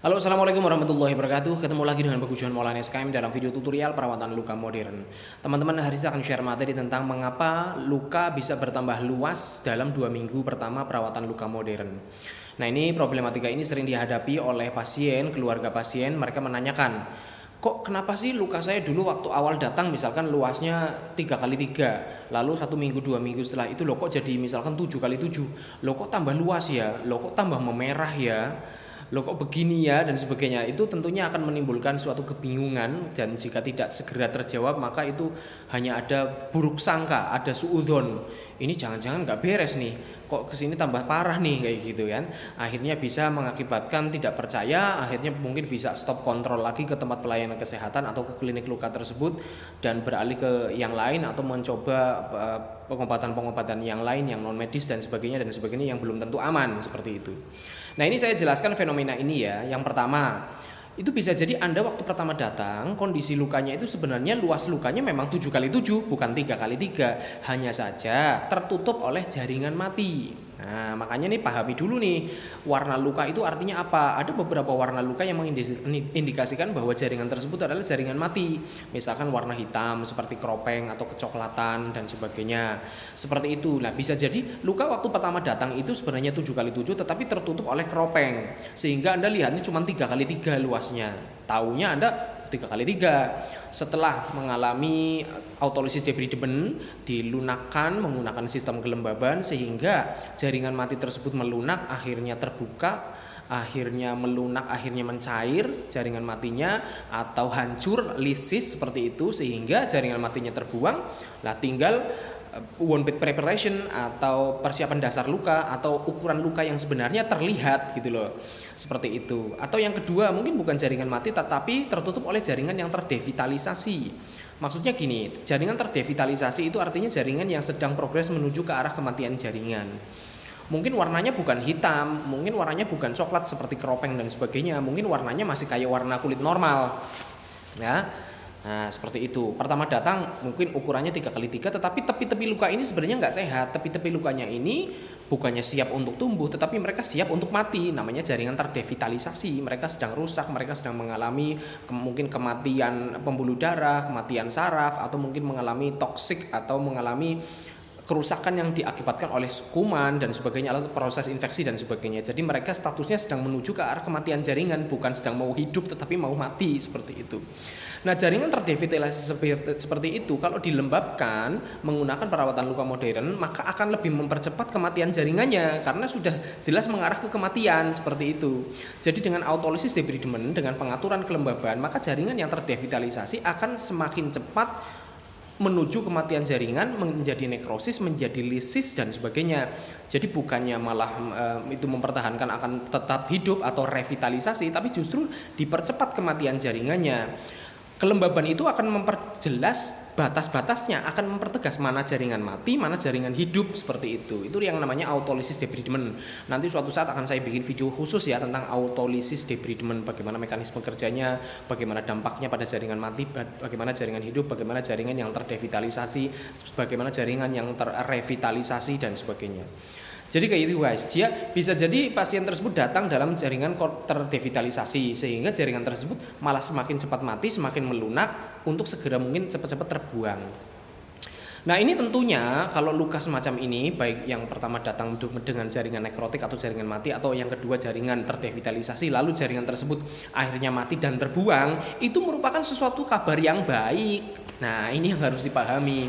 Halo, assalamualaikum warahmatullahi wabarakatuh. Ketemu lagi dengan Bagus Johan Maulana SKM dalam video tutorial perawatan luka modern. Teman-teman, hari ini saya akan share materi tentang mengapa luka bisa bertambah luas dalam 2 minggu pertama perawatan luka modern. Nah, ini problematika ini sering dihadapi oleh pasien, keluarga pasien. Mereka menanyakan, kok kenapa sih luka saya dulu waktu awal datang misalkan luasnya 3x3, lalu 1 minggu 2 minggu setelah itu loh kok jadi misalkan 7x7, loh kok tambah luas ya, loh kok tambah memerah ya, loh kok begini ya, dan sebagainya. Itu tentunya akan menimbulkan suatu kebingungan, dan jika tidak segera terjawab maka itu hanya ada buruk sangka, ada suudzon. Ini jangan-jangan nggak beres nih, kok kesini tambah parah nih, kayak gitu kan. Akhirnya bisa mengakibatkan tidak percaya, akhirnya mungkin bisa stop kontrol lagi ke tempat pelayanan kesehatan atau ke klinik luka tersebut dan beralih ke yang lain atau mencoba pengobatan-pengobatan yang lain yang non medis dan sebagainya yang belum tentu aman seperti itu. Nah, ini saya jelaskan fenomena ini ya. Yang pertama, itu bisa jadi Anda waktu pertama datang, kondisi lukanya itu sebenarnya luas lukanya memang 7x7, bukan 3x3. Hanya saja tertutup oleh jaringan mati. Nah, makanya nih pahami dulu nih, warna luka itu artinya apa? Ada beberapa warna luka yang mengindikasikan bahwa jaringan tersebut adalah jaringan mati. Misalkan warna hitam seperti keropeng atau kecoklatan dan sebagainya. Seperti itu. Nah, bisa jadi luka waktu pertama datang itu sebenarnya 7x7 tetapi tertutup oleh keropeng. Sehingga Anda lihatnya cuma 3x3 luasnya. Taunya Anda 3x3. Setelah mengalami autolisis debridement, dilunakkan menggunakan sistem kelembaban sehingga jaringan mati tersebut melunak, akhirnya terbuka, akhirnya melunak, akhirnya mencair jaringan matinya, atau hancur, lisis seperti itu, sehingga jaringan matinya terbuang. Lah tinggal wound bed preparation atau persiapan dasar luka atau ukuran luka yang sebenarnya terlihat gitu loh. Seperti itu. Atau yang kedua, mungkin bukan jaringan mati tetapi tertutup oleh jaringan yang terdevitalisasi. Maksudnya gini, jaringan terdevitalisasi itu artinya jaringan yang sedang progres menuju ke arah kematian jaringan. Mungkin warnanya bukan hitam, mungkin warnanya bukan coklat seperti keropeng dan sebagainya, mungkin warnanya masih kayak warna kulit normal. Ya. Nah, seperti itu. Pertama datang mungkin ukurannya 3x3, tetapi tepi-tepi luka ini sebenarnya nggak sehat. Tepi-tepi lukanya ini bukannya siap untuk tumbuh, tetapi mereka siap untuk mati. Namanya jaringan terdevitalisasi. Mereka sedang rusak, mereka sedang mengalami mungkin kematian pembuluh darah, kematian saraf, atau mungkin mengalami toksik atau mengalami kerusakan yang diakibatkan oleh kuman dan sebagainya, atau proses infeksi dan sebagainya. Jadi mereka statusnya sedang menuju ke arah kematian jaringan, bukan sedang mau hidup tetapi mau mati, seperti itu. Nah, jaringan terdevitalisasi seperti itu kalau dilembabkan menggunakan perawatan luka modern, maka akan lebih mempercepat kematian jaringannya karena sudah jelas mengarah ke kematian, seperti itu. Jadi dengan autolisis debridement, dengan pengaturan kelembaban, maka jaringan yang terdevitalisasi akan semakin cepat menuju kematian jaringan, menjadi nekrosis, menjadi lisis dan sebagainya. Jadi bukannya malah itu mempertahankan akan tetap hidup atau revitalisasi, tapi justru dipercepat kematian jaringannya. Kelembaban itu akan memperjelas batas-batasnya, akan mempertegas mana jaringan mati, mana jaringan hidup, seperti itu. Itu yang namanya autolisis debridement. Nanti suatu saat akan saya bikin video khusus ya tentang autolisis debridement, bagaimana mekanisme kerjanya, bagaimana dampaknya pada jaringan mati, bagaimana jaringan hidup, bagaimana jaringan yang terdevitalisasi, bagaimana jaringan yang terrevitalisasi dan sebagainya. Jadi kayak itu guys, dia bisa jadi pasien tersebut datang dalam jaringan terdevitalisasi sehingga jaringan tersebut malah semakin cepat mati, semakin melunak untuk segera mungkin cepat-cepat terbuang. Nah, ini tentunya kalau luka semacam ini, baik yang pertama datang dengan jaringan nekrotik atau jaringan mati, atau yang kedua jaringan terdevitalisasi lalu jaringan tersebut akhirnya mati dan terbuang, itu merupakan sesuatu kabar yang baik. Nah, ini yang harus dipahami.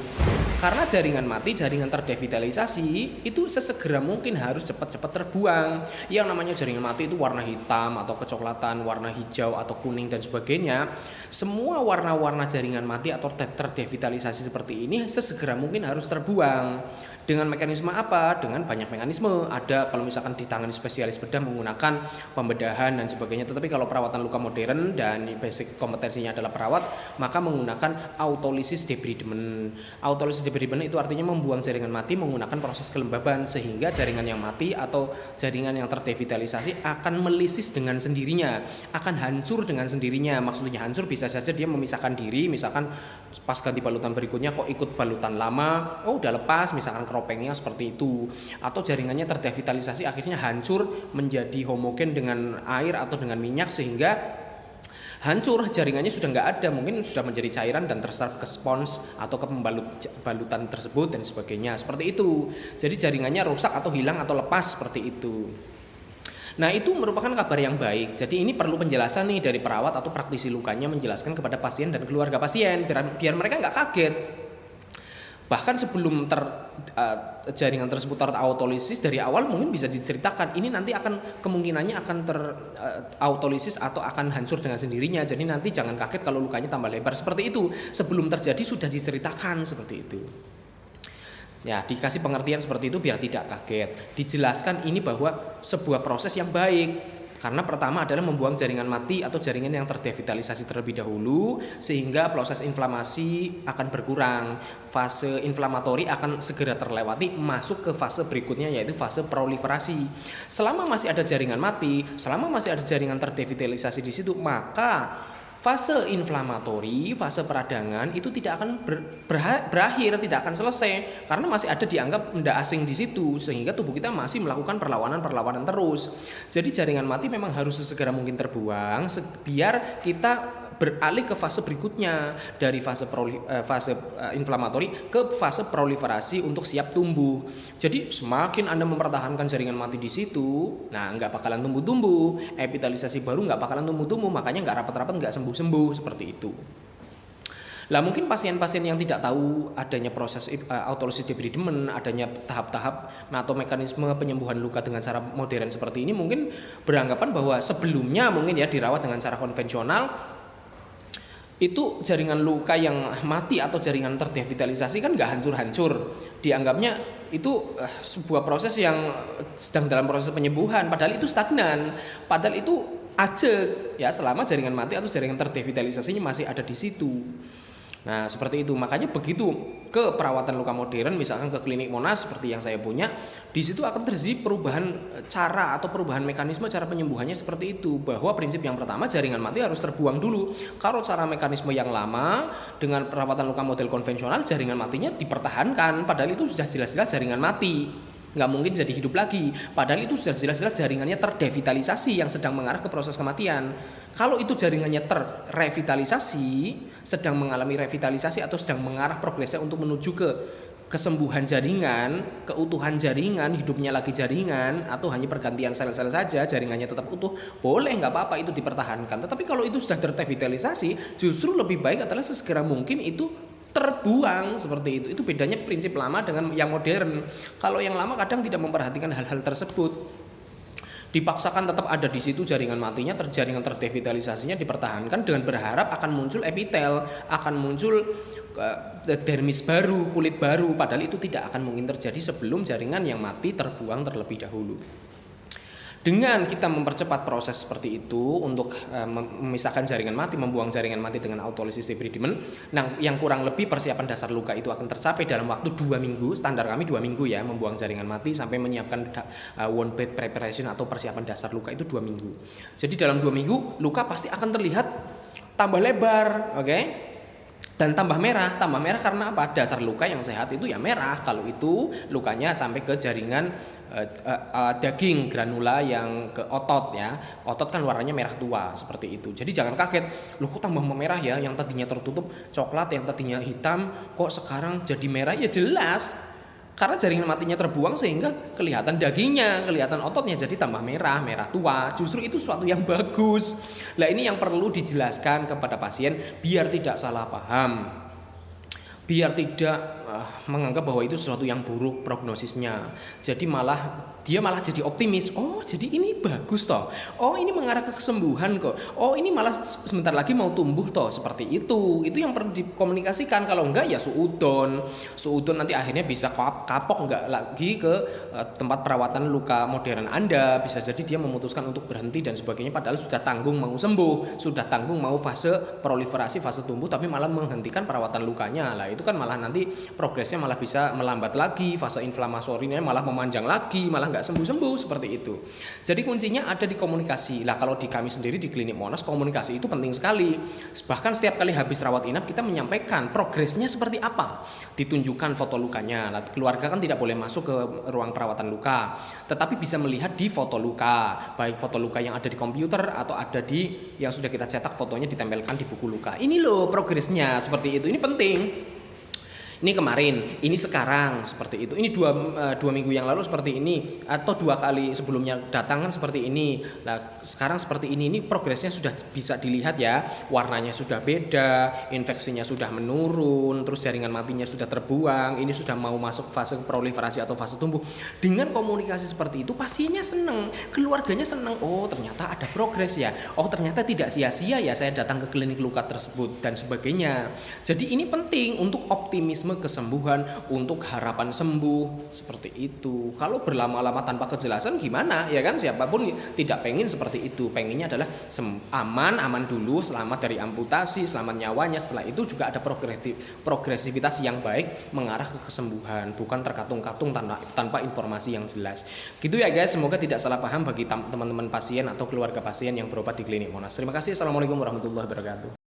Karena jaringan mati, jaringan terdevitalisasi itu sesegera mungkin harus cepat-cepat terbuang. Yang namanya jaringan mati itu warna hitam atau kecoklatan, warna hijau atau kuning dan sebagainya. Semua warna-warna jaringan mati atau terdevitalisasi seperti ini sesegera mungkin harus terbuang. Dengan mekanisme apa? Dengan banyak mekanisme. Ada kalau misalkan ditangani spesialis bedah menggunakan pembedahan dan sebagainya. Tetapi kalau perawatan luka modern dan basic kompetensinya adalah perawat, maka menggunakan autolisis debridement. Autolisis debridement itu artinya membuang jaringan mati menggunakan proses kelembaban, sehingga jaringan yang mati atau jaringan yang terdevitalisasi akan melisis dengan sendirinya, akan hancur dengan sendirinya. Maksudnya hancur bisa saja dia memisahkan diri, misalkan pas ganti balutan berikutnya kok ikut balutan lama, oh udah lepas, misalkan kropengnya seperti itu, atau jaringannya terdevitalisasi akhirnya hancur menjadi homogen dengan air atau dengan minyak sehingga hancur, jaringannya sudah nggak ada, mungkin sudah menjadi cairan dan terserap ke spons atau ke balutan tersebut dan sebagainya, seperti itu. Jadi jaringannya rusak atau hilang atau lepas seperti itu. Nah, itu merupakan kabar yang baik. Jadi ini perlu penjelasan nih dari perawat atau praktisi lukanya menjelaskan kepada pasien dan keluarga pasien biar mereka nggak kaget. Bahkan sebelum jaringan tersebut terautolisis dari awal mungkin bisa diceritakan ini nanti akan kemungkinannya akan terautolisis atau akan hancur dengan sendirinya. Jadi nanti jangan kaget kalau lukanya tambah lebar seperti itu. Sebelum terjadi sudah diceritakan seperti itu. Ya, dikasih pengertian seperti itu biar tidak kaget. Dijelaskan ini bahwa sebuah proses yang baik. Karena pertama adalah membuang jaringan mati atau jaringan yang terdevitalisasi terlebih dahulu sehingga proses inflamasi akan berkurang. Fase inflamatori akan segera terlewati, masuk ke fase berikutnya yaitu fase proliferasi. Selama masih ada jaringan mati, selama masih ada jaringan terdevitalisasi di situ, maka fase inflamatori, fase peradangan itu tidak akan berakhir, tidak akan selesai karena masih ada dianggap benda asing di situ sehingga tubuh kita masih melakukan perlawanan terus. Jadi jaringan mati memang harus sesegera mungkin terbuang biar kita beralih ke fase berikutnya dari fase inflamatori ke fase proliferasi untuk siap tumbuh. Jadi semakin Anda mempertahankan jaringan mati di situ, nah nggak bakalan tumbuh-tumbuh, epitalisasi baru nggak bakalan tumbuh-tumbuh, makanya nggak rapat-rapat, nggak sembuh-sembuh seperti itu. Lah mungkin pasien-pasien yang tidak tahu adanya proses autolysis debridement, adanya tahap-tahap atau mekanisme penyembuhan luka dengan cara modern seperti ini, mungkin beranggapan bahwa sebelumnya mungkin ya dirawat dengan cara konvensional itu jaringan luka yang mati atau jaringan terdevitalisasi kan nggak hancur-hancur, dianggapnya itu sebuah proses yang sedang dalam proses penyembuhan, padahal itu stagnan, padahal itu ajek ya selama jaringan mati atau jaringan terdevitalisasinya masih ada di situ. Nah seperti itu, makanya begitu ke perawatan luka modern, misalkan ke klinik Monas seperti yang saya punya, di situ akan terjadi perubahan cara atau perubahan mekanisme cara penyembuhannya seperti itu. Bahwa prinsip yang pertama jaringan mati harus terbuang dulu. Kalau cara mekanisme yang lama dengan perawatan luka model konvensional jaringan matinya dipertahankan, padahal itu sudah jelas-jelas jaringan mati, nggak mungkin jadi hidup lagi. Padahal itu sudah jelas-jelas jaringannya terdevitalisasi yang sedang mengarah ke proses kematian. Kalau itu jaringannya terrevitalisasi, sedang mengalami revitalisasi atau sedang mengarah progresnya untuk menuju ke kesembuhan jaringan, keutuhan jaringan, hidupnya lagi jaringan, atau hanya pergantian sel-sel saja, jaringannya tetap utuh, boleh, nggak apa-apa itu dipertahankan. Tetapi kalau itu sudah terrevitalisasi, justru lebih baik adalah sesegera mungkin itu terbuang seperti itu. Itu bedanya prinsip lama dengan yang modern. Kalau yang lama kadang tidak memperhatikan hal-hal tersebut. Dipaksakan tetap ada di situ jaringan matinya, jaringan terdevitalisasinya dipertahankan dengan berharap akan muncul epitel, akan muncul dermis baru, kulit baru, padahal itu tidak akan mungkin terjadi sebelum jaringan yang mati terbuang terlebih dahulu. Dengan kita mempercepat proses seperti itu untuk memisahkan jaringan mati, membuang jaringan mati dengan autolysis debridement, nah yang kurang lebih persiapan dasar luka itu akan tercapai dalam waktu 2 minggu, standar kami 2 minggu ya, membuang jaringan mati sampai menyiapkan wound bed preparation atau persiapan dasar luka itu 2 minggu. Jadi dalam 2 minggu luka pasti akan terlihat tambah lebar, oke? Dan tambah merah karena apa? Dasar luka yang sehat itu ya merah. Kalau itu lukanya sampai ke jaringan daging granula yang ke otot ya. Otot kan warnanya merah tua seperti itu. Jadi jangan kaget, loh kok tambah memerah ya, yang tadinya tertutup coklat, yang tadinya hitam kok sekarang jadi merah. Ya jelas, karena jaringan matinya terbuang sehingga kelihatan dagingnya, kelihatan ototnya jadi tambah merah tua. Justru itu suatu yang bagus. Nah ini yang perlu dijelaskan kepada pasien biar tidak salah paham, biar tidak menganggap bahwa itu sesuatu yang buruk prognosisnya. Jadi malah dia malah jadi optimis. Oh, jadi ini bagus toh. Oh, ini mengarah ke kesembuhan kok. Oh, ini malah sebentar lagi mau tumbuh toh. Seperti itu. Itu yang perlu dikomunikasikan. Kalau enggak ya suudon. Suudon nanti akhirnya bisa kapok enggak lagi ke tempat perawatan luka modern Anda. Bisa jadi dia memutuskan untuk berhenti dan sebagainya padahal sudah tanggung mau sembuh, sudah tanggung mau fase proliferasi, fase tumbuh tapi malah menghentikan perawatan lukanya. Lah, itu kan malah nanti progresnya malah bisa melambat lagi, fase inflamatorinya malah memanjang lagi, malah nggak sembuh-sembuh seperti itu. Jadi kuncinya ada di komunikasi. Lah kalau di kami sendiri di Klinik Monas komunikasi itu penting sekali. Bahkan setiap kali habis rawat inap kita menyampaikan progresnya seperti apa. Ditunjukkan foto lukanya. Nah, keluarga kan tidak boleh masuk ke ruang perawatan luka, tetapi bisa melihat di foto luka, baik foto luka yang ada di komputer atau ada di yang sudah kita cetak fotonya ditempelkan di buku luka. Ini loh progresnya seperti itu. Ini penting. Ini kemarin, ini sekarang seperti itu. Ini dua minggu yang lalu seperti ini, atau 2 kali sebelumnya datangan seperti ini. Nah, sekarang seperti ini progresnya sudah bisa dilihat ya. Warnanya sudah beda, infeksinya sudah menurun, terus jaringan matinya sudah terbuang. Ini sudah mau masuk fase proliferasi atau fase tumbuh. Dengan komunikasi seperti itu, pasiennya senang, keluarganya senang. Oh, ternyata ada progres ya. Oh, ternyata tidak sia-sia ya saya datang ke klinik luka tersebut dan sebagainya. Jadi ini penting untuk optimisme kesembuhan, untuk harapan sembuh seperti itu. Kalau berlama-lama tanpa kejelasan gimana ya kan, siapapun tidak pengen seperti itu. Pengennya adalah aman dulu, selamat dari amputasi, selamat nyawanya. Setelah itu juga ada progresivitas yang baik mengarah ke kesembuhan, bukan terkatung-katung tanpa informasi yang jelas. Gitu ya guys, semoga tidak salah paham bagi teman-teman pasien atau keluarga pasien yang berobat di Klinik Monas. Terima kasih. Assalamualaikum warahmatullahi wabarakatuh.